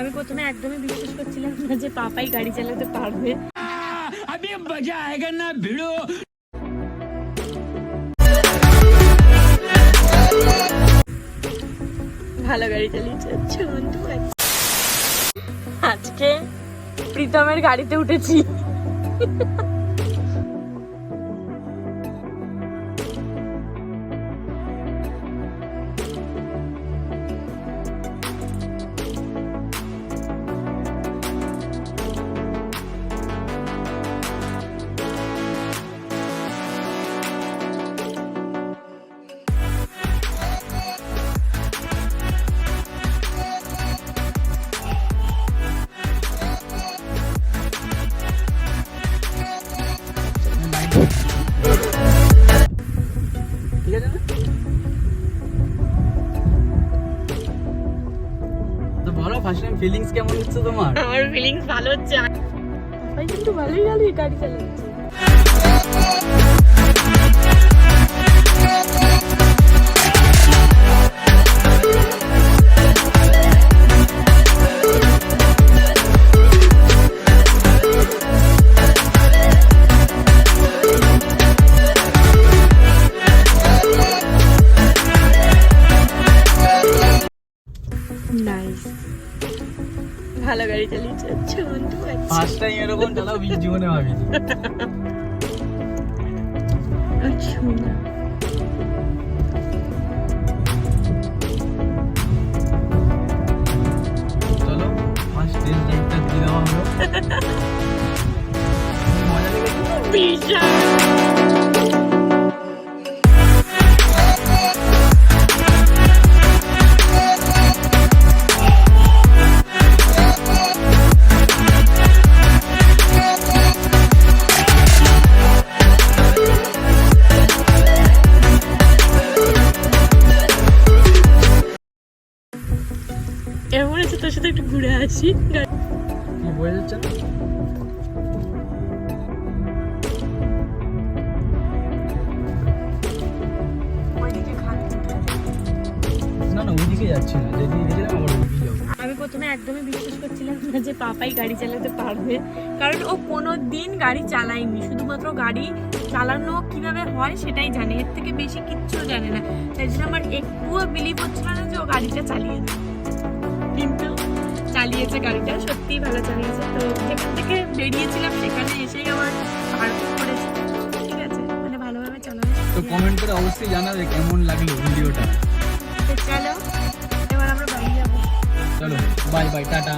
আমি প্রথমে একদমই বিশ্বাস করছিলাম না যে পাপাই গাড়ি চালাতে পারবে। अभी मजा आएगा ना भिड़ो। ভালো গাড়ি চালিয়েছে। আচ্ছা বন্ধু, আজকে প্রীতমের গাড়িতে উঠেছি। তো বলো ফার্স্ট টাইম ফিলিংস কেমন হচ্ছে তোমার? আমার ফিলিংস ভালো হচ্ছে। পাপাই কিন্তু ভালোই গাড়ি চালাচ্ছে। নাইস, ভালো গাড়ি চালিয়েছে। আচ্ছা বন্ধু, ফার্স্ট টাইম এরকম চালাও জীবনে ভাবিনি। আচ্ছা না চলো ফার্স্ট ডে টাইমটা দিয়ে দেওয়া হলো। মজা লেগেছে? বিশাল। এমন আছে তোর সাথে একটু ঘুরে আসি। কি বোঝা যাচ্ছে না? না না ওইদিকে যাচ্ছি না, যেদিকে গেছিলাম আবার ওইদিকে যাবো। আমি প্রথমে একদমই বিশ্বাস করছিলাম না যে পাপাই গাড়ি চালাতে পারবে, কারণ ও কোনোদিন গাড়ি চালায়নি। শুধুমাত্র গাড়ি চালানো কিভাবে হয় সেটাই জানে, এর থেকে বেশি কিচ্ছু জানে না। তাই জন্য আমার একটুও বিলিভ হচ্ছিল না যে ও গাড়িটা চালিয়েছে, কিন্তু চালিয়েছে। গাড়িটা সত্যিই ভালো চালিয়েছে। তো যেখান থেকে বেরিয়েছিলাম সেখানে এসেই আমার পার্কও করেছে। ঠিক আছে, মানে ভালোভাবে চালানো। তো কমেন্ট করে অবশ্যই জানাবে কেমন লাগলো ভিডিওটা। তো চলো এবার আমরা বাড়ি যাবো। চলো বাই বাই টাটা।